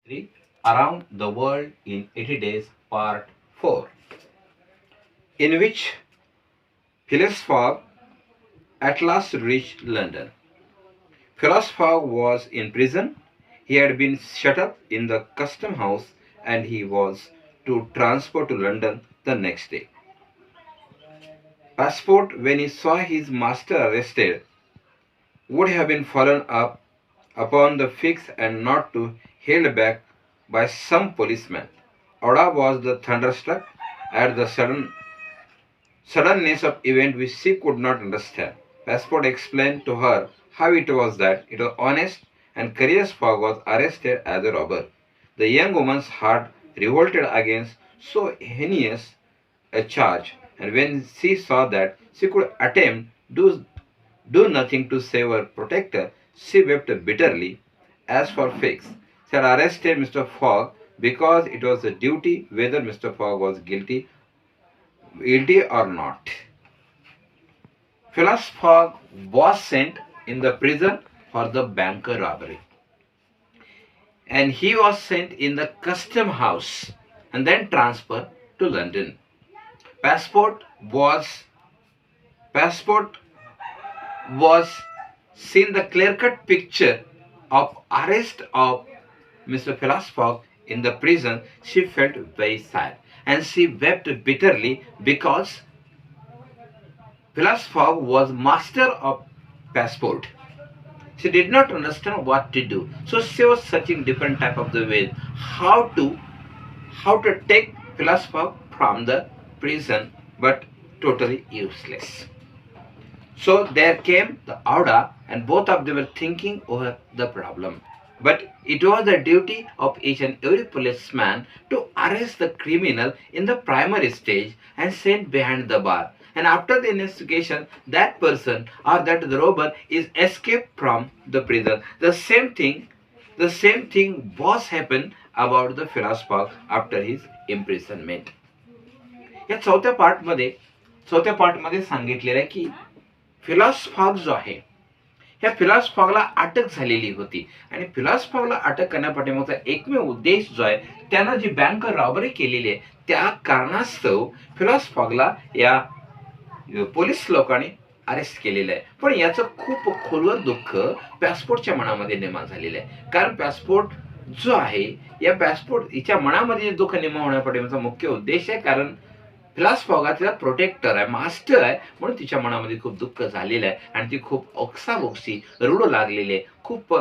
3 Around the World in 80 Days, Part 4, in which Phileas Fogg at last reached London. Phileas Fogg was in prison. He had been shut up in the custom house and he was to transfer to London the next day. Passport, when he saw his master arrested, would have been fallen up upon the fix and not to held back by some policeman. Oda was the thunderstruck at the suddenness of event which she could not understand. Passport explained to her how it was that it was honest and courageous Fogg was arrested as a robber. The young woman's heart revolted against so heinous a charge, and when she saw that she could attempt do nothing to save her protector, she wept bitterly. As for Fix, she had arrested Mr. Fogg because it was a duty whether Mr. Fogg was guilty or not. Phileas Fogg was sent in the prison for the banker robbery. And he was sent in the custom house and then transferred to London. Passport was Passport was seen the clear-cut picture of arrest of Mr. Phileas Fogg in the prison. She felt very sad and she wept bitterly because Phileas Fogg was master of Passport. She did not understand what to do, so she was searching different type of the ways how to take Phileas Fogg from the prison, but totally useless. So there came the order, and both of them were thinking over the problem. But it was the duty of each and every policeman to arrest the criminal in the primary stage and send behind the bar. And after the investigation, that person or that the robber is escaped from the prison. The same thing was happened about the Phileas Fogg after his imprisonment. या चौथ्या पार्टमध्ये सांगितलेलं आहे की फिलास fog जो आहे ह्या फिलास फॉगला अटक झालेली होती आणि फिलास फॉगला अटक करण्यापाठीमागचा एकमेव उद्देश जो आहे त्यानं जी बँक रॉबरी केलेली आहे त्या कारणास्तव फिलास फॉगला या पोलीस लोकांनी अरेस्ट केलेलं आहे. पण याचं खूप खोलवर दुःख पॅसपोर्टच्या मनामध्ये निर्माण झालेलं आहे. कारण पॅसपोर्ट जो आहे या पॅसपोर्ट हिच्या मनामध्ये दुःख निर्माण होण्यापाठीमागचा मुख्य उद्देश आहे. कारण फिलास फॉग तिला प्रोटेक्टर आहे, मास्टर आहे, म्हणून तिच्या मनामध्ये खूप दुःख झालेलं आहे आणि ती खूप ओक्साबोक्सी रडू लागलेली आहे. खूप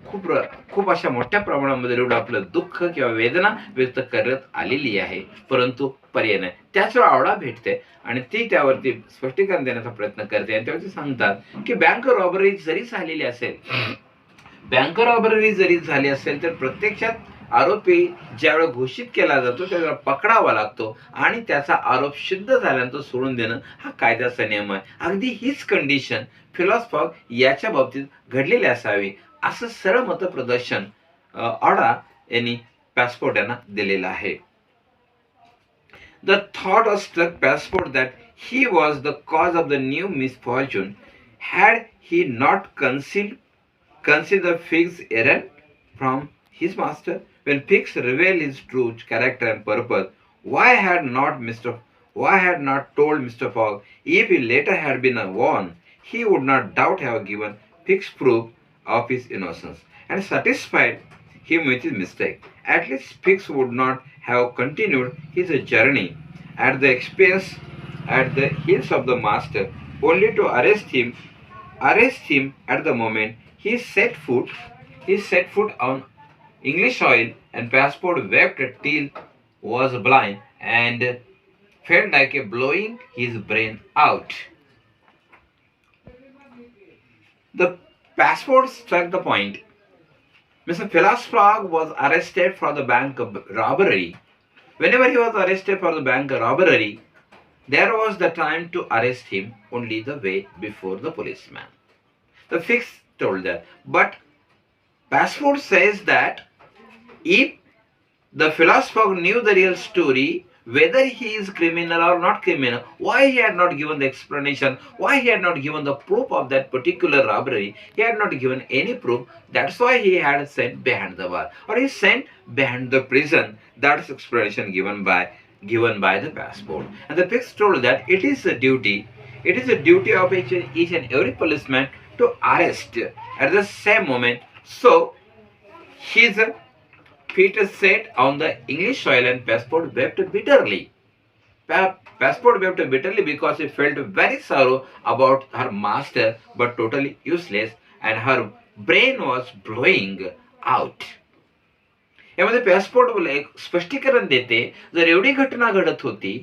खूप खूप अशा मोठ्या प्रमाणामध्ये रडू आपलं दुःख किंवा वेदना व्यक्त करत आलेली आहे. परंतु पर्याय नाही. त्याच वेळा आवडा भेटते आणि ती त्यावरती स्पष्टीकरण देण्याचा प्रयत्न करते आणि त्यावरती सांगतात की बँक रॉबरी जरी झालेली असेल तर प्रत्यक्षात आरोपी ज्यावेळेला घोषित केला जातो त्यावेळेला पकडावा लागतो आणि त्याचा आरोप सिद्ध झाल्यानंतर सोडून देणं हा कायद्याचा नियम आहे. अगदी हीच कंडिशन फिलास फॉग याच्या बाबतीत घडलेली असावी असं सरळ मतप्रदर्शन ऑडा यांनी पॅसपोर्ट यांना दिलेलं आहे. The thought struck Passport that he was the cause of the new misfortune. Had he not concealed the Fig's errand from his master? When Fix revealed his true character and purpose, why had not told Mr. Fogg? If he later had been warned, he would not doubt have given Fix proof of his innocence and satisfied him with his mistake. At least Fix would not have continued his journey at the expense at the heels of the master, only to arrest him at the moment he set foot on English soil, and Passport wept till was blind and felt like blowing his brain out. The Passport struck the point. Mr. Phileas Fogg was arrested for the bank robbery. Whenever he was arrested for the bank robbery, there was the time to arrest him only the way before the policeman. The Fix told that. But Passport says that if the Phileas Fogg knew the real story, whether he is criminal or not criminal, why he had not given the explanation, why he had not given the proof of that particular robbery. He had not given any proof. That's why he had sent behind the bar, or he sent behind the prison. That's explanation given by the passport. And the fix told that it is a duty of each and every policeman to arrest at the same moment. So his feet set on the English soil, and Passport wept bitterly. Passport wept bitterly because he felt very sorrow about her master, but totally useless, and her brain was blowing out. यामध्ये पॅसपोर्ट एक स्पष्टीकरण देते, जर एवढी घटना घडत होती,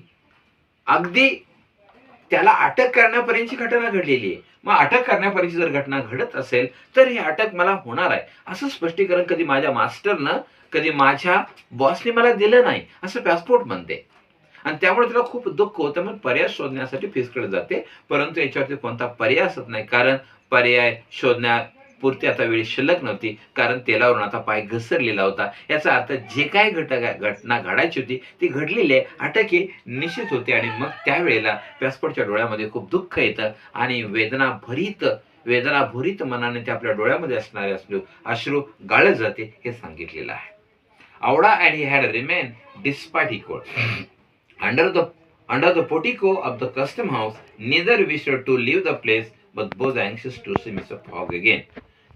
अगदी त्याला अटक करण्यापर्यंतची घटना घडलेली आहे, मग अटक करण्यापर्यंतची जर घटना घडत असेल तर ही अटक मला होणार आहे, असं स्पष्टीकरण कधी माझ्या मास्टरनं, कधी माझ्या बॉसने मला दिलं नाही, असं पॅसपोर्ट म्हणते. आणि त्यामुळे तिला खूप दुःख होतं. मग पर्याय शोधण्यासाठी फीसकडे जाते, परंतु याच्यावरती कोणता पर्याय असत नाही, कारण पर्याय शोधण्यापुरती आता वेळ शिल्लक नव्हती, कारण तेलावरून आता पाय घसरलेला होता. याचा अर्थ जे काही घटना घडायची होती ती घडलेली आहे, अटक ही निश्चित होती. आणि मग त्यावेळेला पॅसपोर्टच्या डोळ्यामध्ये खूप दुःख येतं आणि वेदनाभरित मनाने ते आपल्या डोळ्यामध्ये असणारे अश्रू गाळत जाते, हे सांगितलेलं आहे. आवडा and he had remained despite he could. Under the portico of the custom house, neither wished to leave the place, but both anxious to see Mr. Fogg again.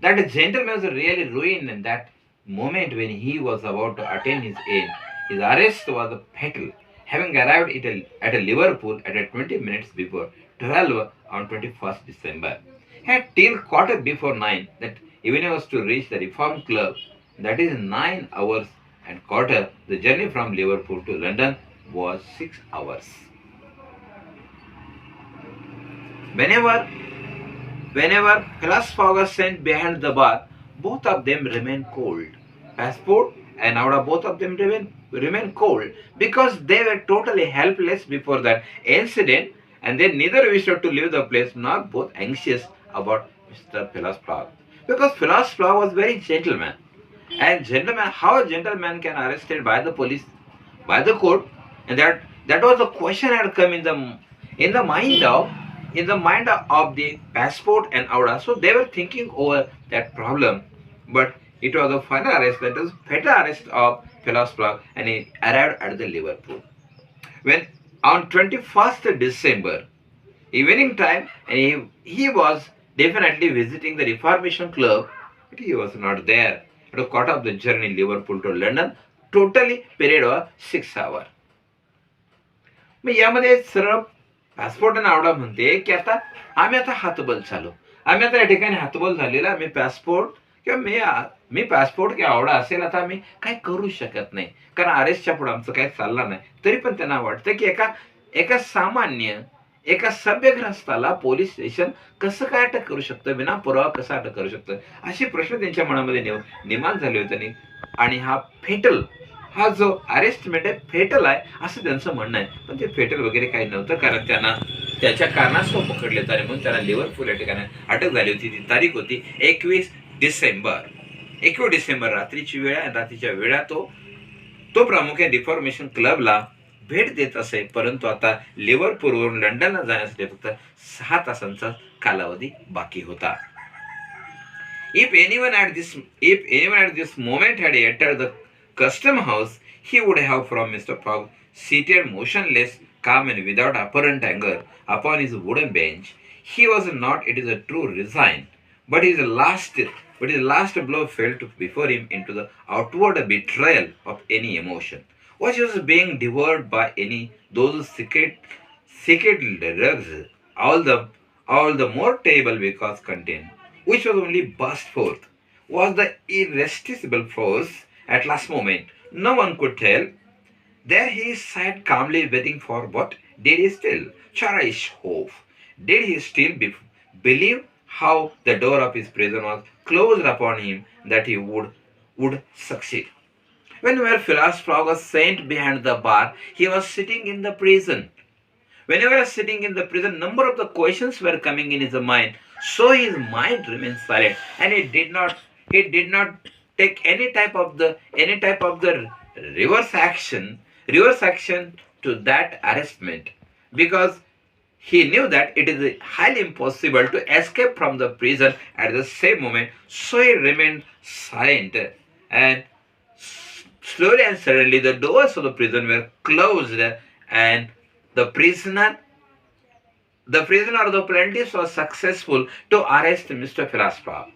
That gentleman was really ruined in that moment when he was about to attain his aim. His arrest was fatal, having arrived at a Liverpool at 20 minutes before 12 on 21st December. He had till 9:15 that evening was to reach the Reform Club. That is 9 hours and 1/4. The journey from Liverpool to London was 6 hours. Whenever Phileas Fogg was sent behind the bar, both of them remained cold. Passport and Aura, both of them remained cold because they were totally helpless before that incident, and they neither wished to leave the place nor both anxious about Mr. Phileas Fogg. Because Phileas Fogg was very gentleman. And how a gentleman can arrested by the police, by the court, and that was the question had come in the mind of the Passport and Aura. So they were thinking over that problem, but it was the final arrest, that is fatal arrest of Phileas Fogg, and he arrived at the Liverpool when on 21st December evening time, and he was definitely visiting the Reformation Club, but he was not there. It was caught up the journey Liverpool to London, totally period was 6 hours. मग यामध्ये सरळ passport आणि आवडा म्हणते की आता आम्ही हातबल झालो, आम्ही आता या ठिकाणी हातबल झालेला, आम्ही पासपोर्ट किंवा मी पासपोर्ट किंवा आवडा असेल, आता आम्ही काही करू शकत नाही, कारण अरेस्टच्या पुढे आमचं काही चाललं नाही. तरी पण त्यांना वाटतं की एका सामान्य सभ्यग्रस्ताला पोलीस स्टेशन कसं काय अटक करू शकतं, विना पुरावा कसा अटक करू शकतं, असे प्रश्न त्यांच्या मनामध्ये निर्माण झाले होते. आणि हा जो अरेस्टमेंट आहे फेटल आहे असं त्यांचं म्हणणं आहे. पण ते फेटल वगैरे काही नव्हतं, कारण त्यांना त्याच्या कारणास्तव पकडले होते, म्हणून त्याला लिव्हरपूल या ठिकाणी अटक झाली होती. ती तारीख होती 21 डिसेंबर रात्रीची वेळ आहे. रात्रीच्या वेळा तो प्रामुख्याने रिफॉर्मेशन क्लबला भेट देत असे, परंतु आता लिव्हरपूलवरून लंडनला जाण्यासाठी फक्त 6 तासांचा कालावधी बाकी होता. If anyone at this moment had entered the custom house, he would have found Mr. Fogg seated motionless, calm and without apparent anger upon his wooden bench. He was not, it is a true, resigned, but his last blow fell before him into the outward betrayal of any emotion, which was being devoured by those secret drugs, all the more terrible because contained, which was only burst forth, was the irresistible force at last moment. No one could tell. There he sat calmly waiting for what? Did he still cherish hope? Did he still believe how the door of his prison was closed upon him, that he would succeed? Whenever Phileas Fogg was sent behind the bar, he was sitting in the prison. Whenever he was sitting in the prison, number of the questions were coming in his mind. So his mind remained silent, and he did not take any type of the reverse action to that arrestment because he knew that it is highly impossible to escape from the prison at the same moment, so he remained silent. And slowly and suddenly, the doors of the prison were closed, and the prisoner, the plaintiffs was successful to arrest Mr. Phileas Fogg.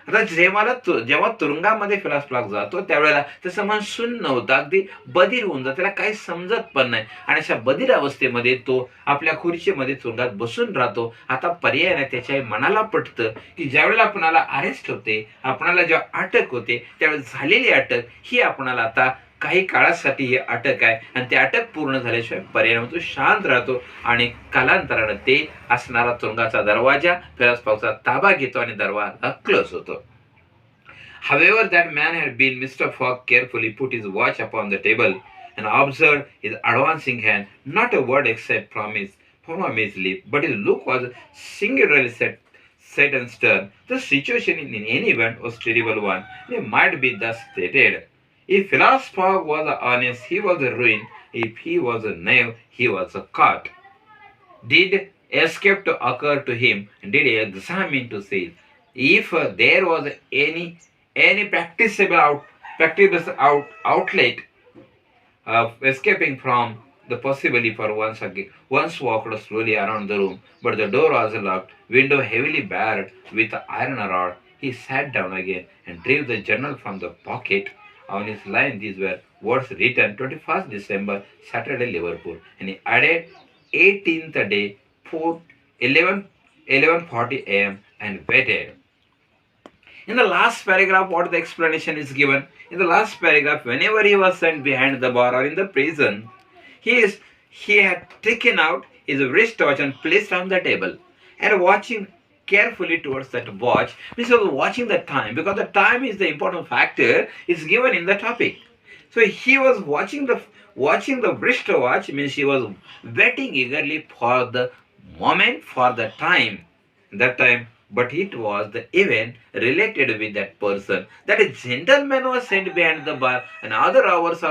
आता जेव्हा तुरुंगामध्ये फिलास flog जातो त्यावेळेला त्याचं मन सुन्न होतं, अगदी बधीर होऊन जातं, त्याला काही समजत पण नाही आणि अशा बधीर अवस्थेमध्ये तो आपल्या खुर्चीमध्ये तुरुंगात बसून राहतो. आता पर्याय नाही, त्याच्या मनाला पटतं की ज्यावेळेला आपणाला अरेस्ट होते, आपणाला जेव्हा अटक होते त्यावेळेस झालेली अटक ही आपणाला आता काही काळासाठी ही अटक आहे आणि ती अटक पूर्ण झाल्याशिवाय पर्याय तो शांत राहतो आणि कालांतरानं ते असणारा तुरुंगाचा दरवाजा फिलास फॉगचा ताबा घेतो आणि दरवाजा क्लोज होतो. However, that man had been Mr. Fogg carefully put his watch upon the table and observed his advancing hand. Not a word except from his lip, but his look was singularly set and stern. The situation in any event was terrible one. It might be thus stated. If Phileas Fogg was honest, he was a ruin. If he was a knave, he was a caught. Did escape to occur to him? Did he examine to see if there was any practicable outlet of escaping from the possibility for once walked slowly around the room, but the door was locked, window heavily barred with iron rod. He sat down again and drew the journal from the pocket. On his line, these were words written 21st December, Saturday, Liverpool. And he added 18th day, 11:40 a.m. and waited. In the last paragraph, what the explanation is given? In the last paragraph, whenever he was sent behind the bar or in the prison, he had taken out his wristwatch and placed on the table and watching carefully towards that watch. Means he was watching the time because the time is the important factor is given in the topic. So he was watching the wristwatch, means he was waiting eagerly for the moment, for the time. That time, but it was the event related with that person that a gentleman was sent behind the bar and other hours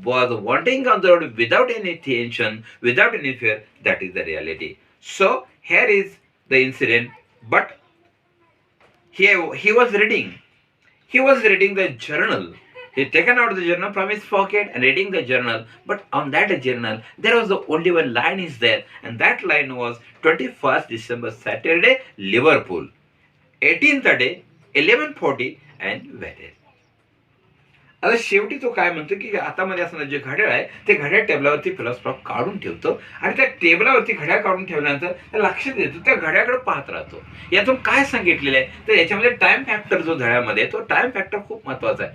was wandering on the road without any tension, without any fear. That is the reality. So here is the incident, but he was reading the journal. He taken out the journal from his pocket and reading the journal, but on that journal there was only one line is there, and that line was 21st December, Saturday, Liverpool, 18th day, 11:40 and waited. आता शेवटी तो काय म्हणतो की हातामध्ये असणारं जे घड्याळ आहे ते घड्याळ टेबलावरती फिलास फॉग काढून ठेवतो आणि त्या टेबलावरती घड्याळ काढून ठेवल्यानंतर लक्षात येतो त्या घड्याकडे पाहत राहतो. यातून काय सांगितलेलं आहे तर याच्यामध्ये टाइम फॅक्टर जो धड्यामध्ये तो टाइम फॅक्टर खूप महत्वाचा आहे.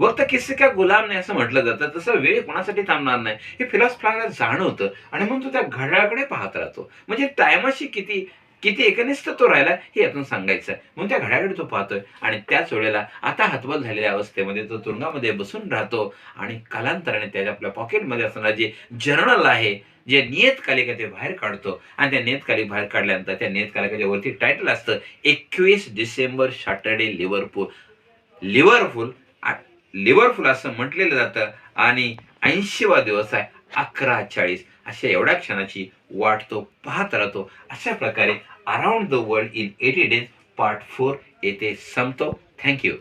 वक्त किसी का गुलाम नाही असं म्हटलं जातं, तसं वेळ कोणासाठी थांबणार नाही हे फिलास फॉगला जाणवतं आणि म्हणून तो त्या घड्याळाकडे पाहत राहतो. म्हणजे टायमाशी किती एकनिष्ठ तो राहिला हे यातून सांगायचं आहे. म्हणून त्या घड्याकडे तो पाहतोय आणि त्याच वेळेला आता हतबल झालेल्या अवस्थेमध्ये तो तुरुंगामध्ये बसून राहतो आणि कालांतराने त्याच्या आपल्या पॉकेटमध्ये असणारं जे जर्नल आहे, जे नियतकालिका ते बाहेर काढतो आणि त्या नियतकालिक बाहेर काढल्यानंतर त्या नियतकालिकाच्या वरती टायटल असतं 21 डिसेंबर, सॅटर्डे, लिव्हरपूल असं म्हटलेलं जातं आणि 80वा दिवस आहे, 11:40. अशा एवढ्या क्षणाची वाट तो पाहत राहतो. अशा प्रकारे around the world in 80 days part 4 येथे संपतो. थँक्यू.